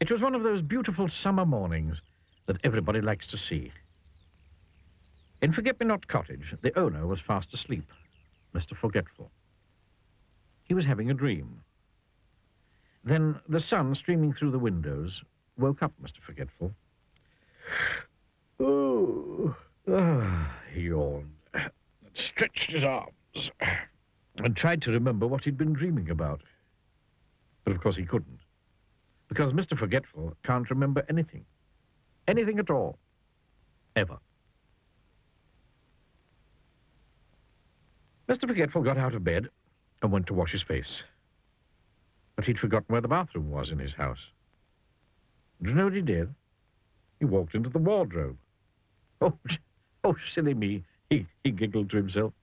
It was one of those beautiful summer mornings that everybody likes to see. In Forget-Me-Not Cottage, the owner was fast asleep, Mr. Forgetful. He was having a dream. Then the sun, streaming through the windows, woke up Mr. Forgetful. He yawned, stretched his arms, and tried to remember what he'd been dreaming about. But of course he couldn't, because Mr. Forgetful can't remember anything. Anything at all. Ever. Mr. Forgetful got out of bed and went to wash his face. But he'd forgotten where the bathroom was in his house. Do you know what he did? He walked into the wardrobe. Oh, silly me, he giggled to himself.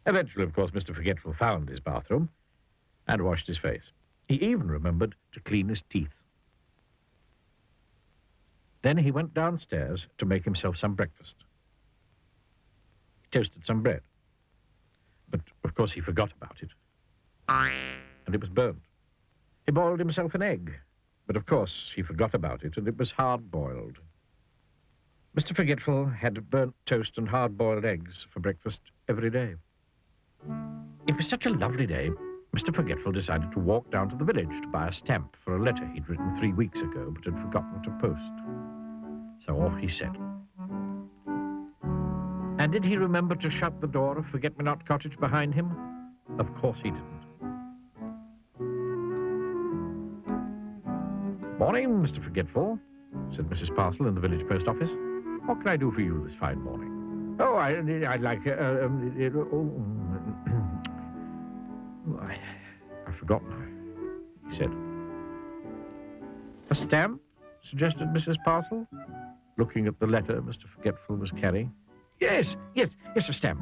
Eventually, of course, Mr. Forgetful found his bathroom and washed his face. He even remembered to clean his teeth. Then he went downstairs to make himself some breakfast. He toasted some bread. But, of course, he forgot about it. And it was burnt. He boiled himself an egg. But, of course, he forgot about it, and it was hard-boiled. Mr. Forgetful had burnt toast and hard-boiled eggs for breakfast every day. It was such a lovely day, Mr. Forgetful decided to walk down to the village to buy a stamp for a letter he'd written 3 weeks ago, but had forgotten to post. So off he set. And did he remember to shut the door of Forget-Me-Not Cottage behind him? Of course he didn't. Morning, Mr. Forgetful, said Mrs. Parcel in the village post office. What can I do for you this fine morning? Oh, I'd like... I've forgotten, he said. A stamp, suggested Mrs. Parcel, looking at the letter Mr. Forgetful was carrying. Yes, a stamp.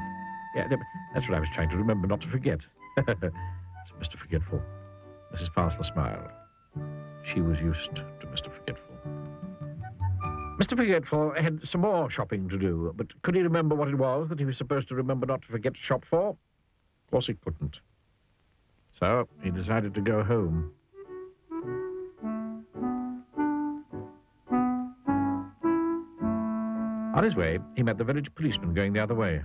Yeah, that's what I was trying to remember not to forget, said Mr. Forgetful. Mrs. Parcel smiled. She was used to Mr. Forgetful. Mr. Forgetful had some more shopping to do, but could he remember what it was that he was supposed to remember not to forget to shop for? Of course he couldn't. So he decided to go home. On his way, he met the village policeman going the other way.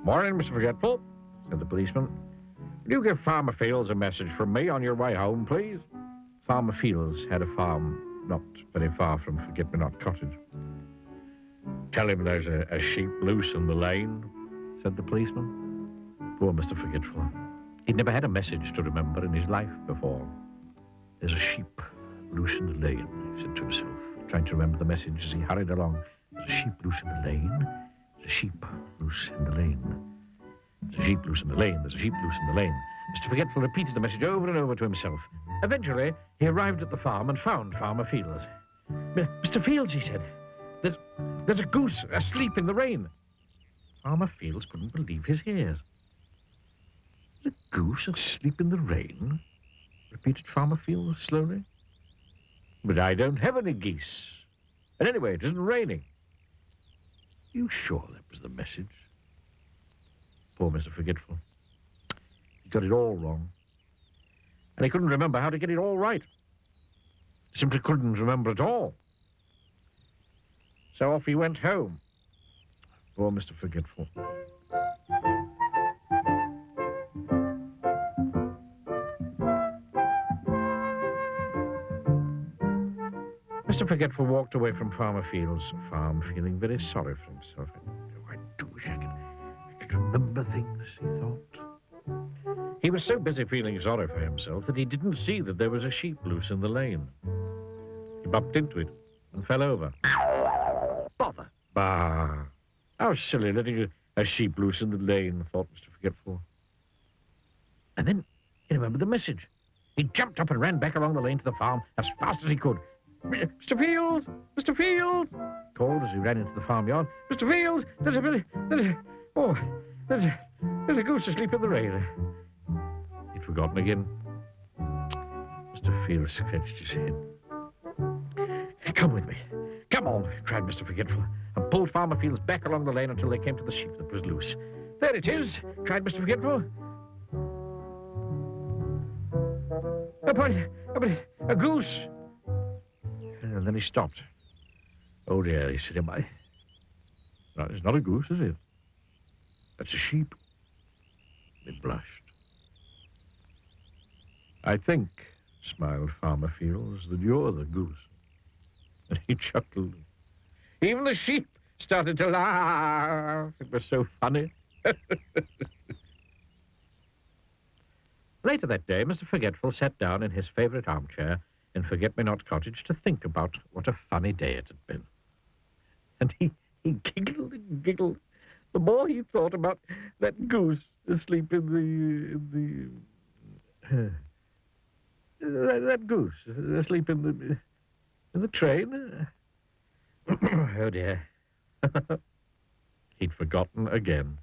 Morning, Mr. Forgetful, said the policeman. Will you give Farmer Fields a message from me on your way home, please? Farmer Fields had a farm not very far from Forget-Me-Not Cottage. Tell him there's a sheep loose in the lane, said the policeman. Poor Mr. Forgetful. He'd never had a message to remember in his life before. There's a sheep loose in the lane, he said to himself, trying to remember the message as he hurried along. There's a sheep loose in the lane. There's a sheep loose in the lane. There's a sheep loose in the lane. There's a sheep loose in the lane. Mr. Forgetful repeated the message over and over to himself. Eventually, he arrived at the farm and found Farmer Fields. Mr. Fields, he said, there's a goose asleep in the rain. Farmer Fields couldn't believe his ears. A goose asleep in the rain? Repeated Farmer Fields slowly. But I don't have any geese. And anyway, it isn't raining. You sure that was the message? Poor Mr. Forgetful. He got it all wrong. And he couldn't remember how to get it all right. He simply couldn't remember at all. So off he went home. Poor Mr. Forgetful. Mr. Forgetful walked away from Farmer Fields' farm, feeling very sorry for himself. Oh, I do wish I could remember things, he thought. He was so busy feeling sorry for himself that he didn't see that there was a sheep loose in the lane. He bumped into it and fell over. Bother! Bah! How silly, letting a sheep loose in the lane, thought Mr. Forgetful. And then he remembered the message. He jumped up and ran back along the lane to the farm as fast as he could. Mr. Fields! Mr. Fields! Called as he ran into the farmyard. Mr. Fields! There's a goose asleep in the rain. He'd forgotten again. Mr. Fields scratched his head. Come with me. Come on, cried Mr. Forgetful, and pulled Farmer Fields back along the lane until they came to the sheep that was loose. There it is, cried Mr. Forgetful. A goose! And then he stopped. Oh dear, he said, No, it's not a goose, is it? That's a sheep. He blushed. I think, smiled Farmer Fields, that you're the goose. And he chuckled. Even the sheep started to laugh. It was so funny. Later that day, Mr. Forgetful sat down in his favorite armchair in Forget-Me-Not Cottage to think about what a funny day it had been. And he giggled and giggled the more he thought about that goose asleep in the that goose asleep in the train. Oh dear. He'd forgotten again.